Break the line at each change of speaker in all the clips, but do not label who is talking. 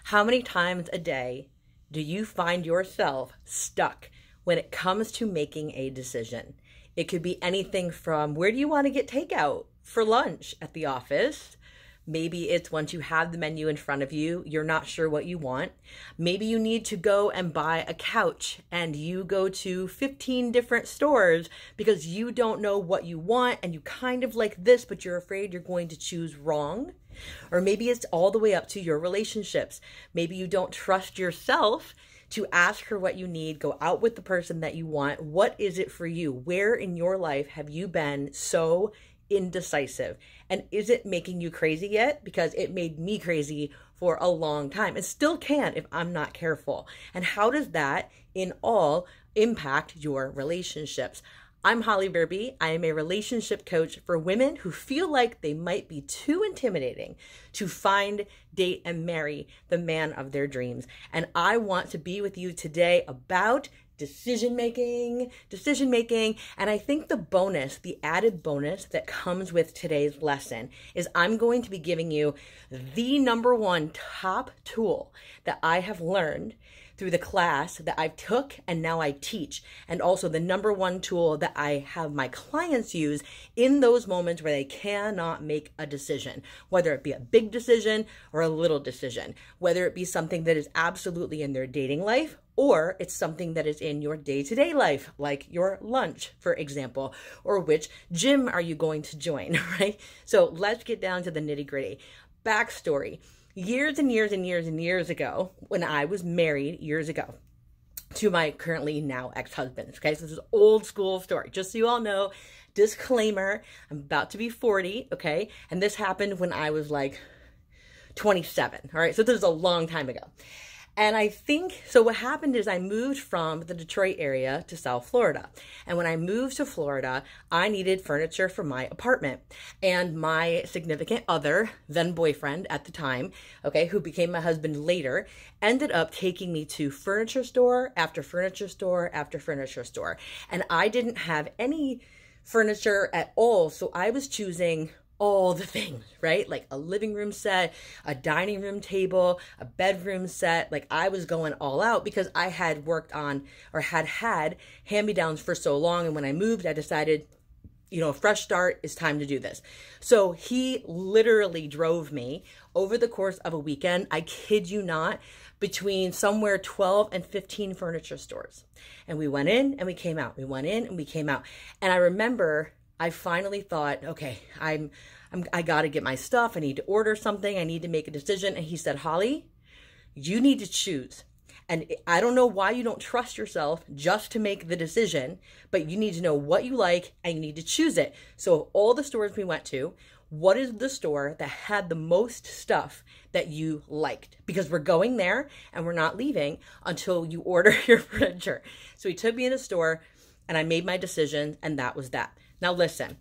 How many times a day do you find yourself stuck when it comes to making a decision? It could be anything from where do you want to get takeout for lunch at the office? Maybe it's once you have the menu in front of you, you're not sure what you want. Maybe you need to go and buy a couch and you go to 15 different stores because you don't know what you want and you kind of like this, but you're afraid you're going to choose wrong. Or maybe it's all the way up to your relationships. Maybe you don't trust yourself to ask her what you need, go out with the person that you want. What is it for you? Where in your life have you been so indecisive? And is it making you crazy yet? Because it made me crazy for a long time and still can if I'm not careful. And how does that in all impact your relationships? I'm Holly Verby. I am a relationship coach for women who feel like they might be too intimidating to find, date, and marry the man of their dreams. And I want to be with you today about decision making. And I think the added bonus that comes with today's lesson is I'm going to be giving you the number one top tool that I have learned through the class that I took and now I teach, and also the number one tool that I have my clients use in those moments where they cannot make a decision, whether it be a big decision or a little decision, whether it be something that is absolutely in their dating life or it's something that is in your day-to-day life, like your lunch, for example, or which gym are you going to join, right? So let's get down to the nitty-gritty. Backstory. Years and years ago, when I was married years ago to my currently now ex-husband, okay? So this is old school story. Just so you all know, disclaimer, I'm about to be 40, okay? And this happened when I was like 27, all right? So this is a long time ago. And I think, so what happened is I moved from the Detroit area to South Florida. And when I moved to Florida, I needed furniture for my apartment. And my significant other, then boyfriend at the time, okay, who became my husband later, ended up taking me to furniture store after furniture store after furniture store. And I didn't have any furniture at all. So I was choosing all the things, right? Like a living room set, a dining room table, a bedroom set. Like I was going all out because I had worked on or had hand-me-downs for so long. And when I moved, I decided, you know, a fresh start, is time to do this. So he literally drove me over the course of a weekend, I kid you not, between somewhere 12 and 15 furniture stores. And we went in and we came out. We went in and we came out. And I remember I finally thought, okay, I got to get my stuff. I need to order something. I need to make a decision. And he said, Holly, you need to choose. And I don't know why you don't trust yourself just to make the decision, but you need to know what you like and you need to choose it. So of all the stores we went to, what is the store that had the most stuff that you liked? Because we're going there and we're not leaving until you order your furniture. So he took me in a store and I made my decision, and that was that. Now listen,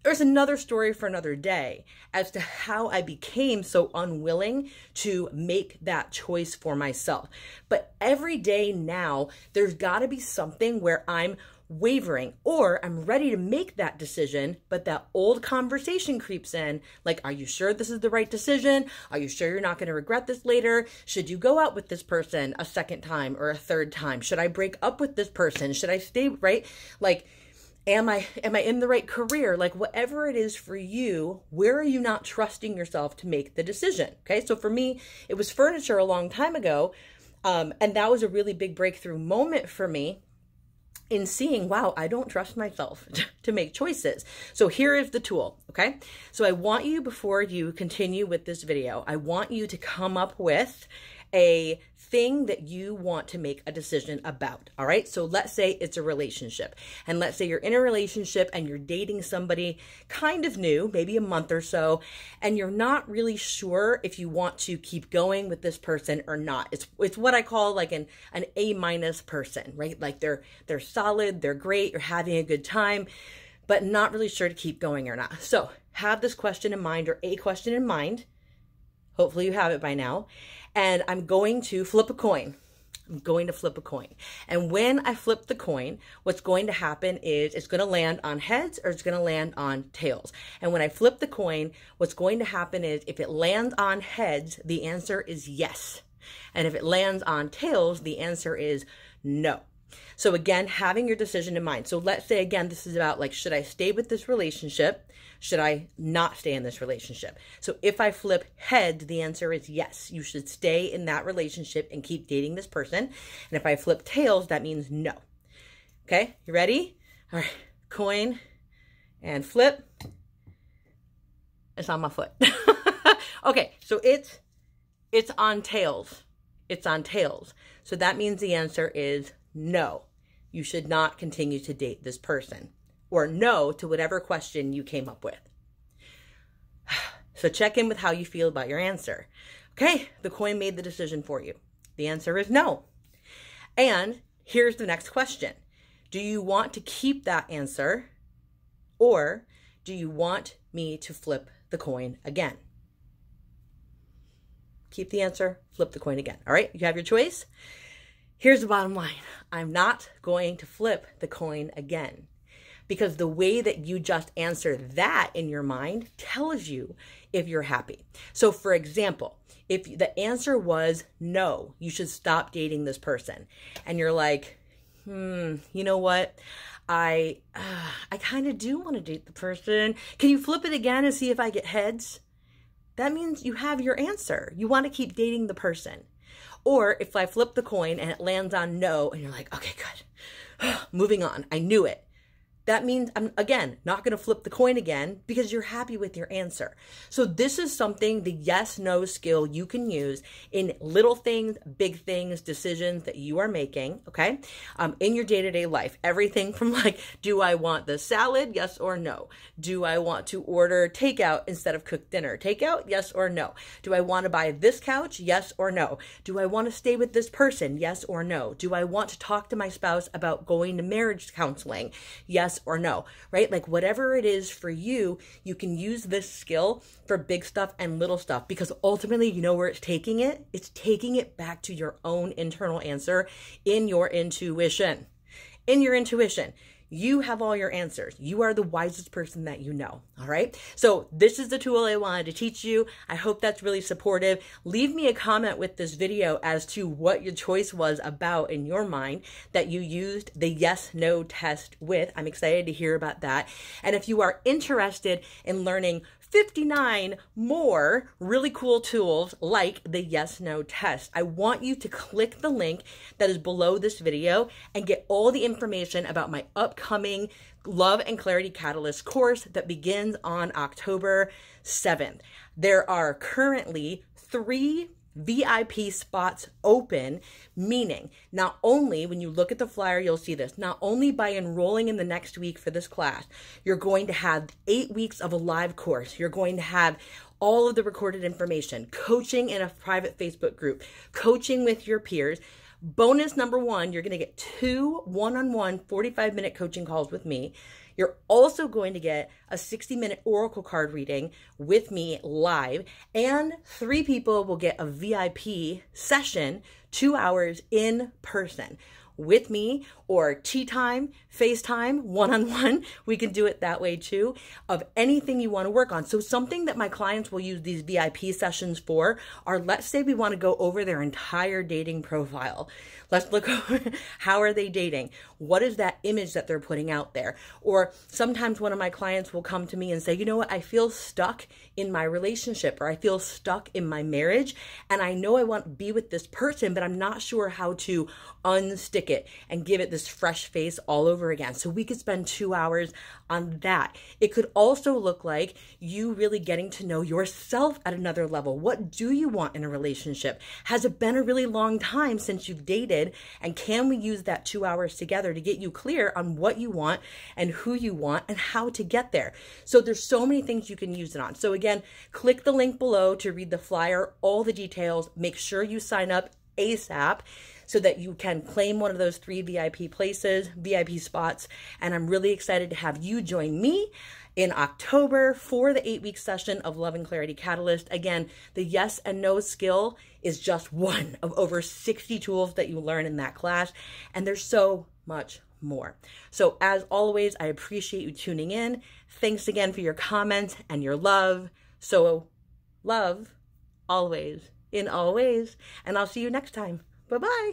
there's another story for another day as to how I became so unwilling to make that choice for myself. But every day now, there's got to be something where I'm wavering or I'm ready to make that decision, but that old conversation creeps in. Like, are you sure this is the right decision? Are you sure you're not going to regret this later? Should you go out with this person a second time or a third time? Should I break up with this person? Should I stay, right? Like, Am I in the right career? Like whatever it is for you, where are you not trusting yourself to make the decision? Okay. So for me, it was furniture a long time ago. And that was a really big breakthrough moment for me in seeing, wow, I don't trust myself to make choices. So here is the tool. Okay. So I want you, before you continue with this video, I want you to come up with a thing that you want to make a decision about. All right. So let's say it's a relationship, and let's say you're in a relationship and you're dating somebody kind of new, maybe a month or so, and you're not really sure if you want to keep going with this person or not. It's what I call like an A- person, right? Like they're solid, they're great, you're having a good time, but not really sure to keep going or not. So have this question in mind, or a question in mind. Hopefully you have it by now. And I'm going to flip a coin. I'm going to flip a coin. And when I flip the coin, what's going to happen is it's going to land on heads or it's going to land on tails. And when I flip the coin, what's going to happen is if it lands on heads, the answer is yes. And if it lands on tails, the answer is no. So again, having your decision in mind. So let's say, again, this is about like, should I stay with this relationship? Should I not stay in this relationship? So if I flip heads, the answer is yes, you should stay in that relationship and keep dating this person. And if I flip tails, that means no. Okay, you ready? All right, coin and flip. It's on my foot. Okay, so it's on tails. It's on tails. So that means the answer is no. You should not continue to date this person. Or no to whatever question you came up with. So check in with how you feel about your answer. Okay, the coin made the decision for you. The answer is no. And here's the next question. Do you want to keep that answer, or do you want me to flip the coin again? Keep the answer, flip the coin again. All right, you have your choice. Here's the bottom line. I'm not going to flip the coin again, because the way that you just answered that in your mind tells you if you're happy. So for example, if the answer was no, you should stop dating this person, and you're like, you know what? I kind of do want to date the person. Can you flip it again and see if I get heads? That means you have your answer. You want to keep dating the person. Or if I flip the coin and it lands on no, and you're like, okay, good. Moving on. I knew it. That means I'm, again, not going to flip the coin again because you're happy with your answer. So this is something, the yes-no skill you can use in little things, big things, decisions that you are making, okay, in your day-to-day life. Everything from like, do I want the salad? Yes or no. Do I want to order takeout instead of cooked dinner? Takeout? Yes or no. Do I want to buy this couch? Yes or no. Do I want to stay with this person? Yes or no. Do I want to talk to my spouse about going to marriage counseling? Yes or no, right? Like whatever it is for you, you can use this skill for big stuff and little stuff, because ultimately, you know where it's taking it? It's taking it back to your own internal answer in your intuition. In your intuition. You have all your answers. You are the wisest person that you know. All right. So this is the tool I wanted to teach you. I hope that's really supportive. Leave me a comment with this video as to what your choice was about in your mind that you used the yes/no test with. I'm excited to hear about that. And if you are interested in learning 59 more really cool tools like the yes/no test, I want you to click the link that is below this video and get all the information about my upcoming Love and Clarity Catalyst course that begins on October 7th. There are currently 3 VIP spots open, meaning not only, when you look at the flyer, you'll see this, not only by enrolling in the next week for this class, you're going to have 8 weeks of a live course. You're going to have all of the recorded information, coaching in a private Facebook group, coaching with your peers. Bonus number 1, you're going to get 2 one-on-one 45-minute coaching calls with me. You're also going to get a 60-minute oracle card reading with me live, and 3 people will get a VIP session, 2 hours in person with me, or tea time, FaceTime, one-on-one. We can do it that way too, of anything you want to work on. So something that my clients will use these VIP sessions for are, let's say we want to go over their entire dating profile. Let's look over how are they dating? What is that image that they're putting out there? Or sometimes one of my clients will come to me and say, you know what, I feel stuck in my relationship, or I feel stuck in my marriage, and I know I want to be with this person, but I'm not sure how to unstick it and give it this fresh face all over again. So we could spend 2 hours on that. It could also look like you really getting to know yourself at another level. What do you want in a relationship? Has it been a really long time since you've dated? And can we use that 2 hours together to get you clear on what you want and who you want and how to get there? So there's so many things you can use it on. So again, click the link below to read the flyer, all the details. Make sure you sign up ASAP so that you can claim one of those 3 VIP places, VIP spots. And I'm really excited to have you join me in October for the 8-week session of Love and Clarity Catalyst. Again, the yes and no skill is just one of over 60 tools that you learn in that class. And there's so much more. So as always, I appreciate you tuning in. Thanks again for your comments and your love. So love always in all ways. And I'll see you next time. Bye-bye.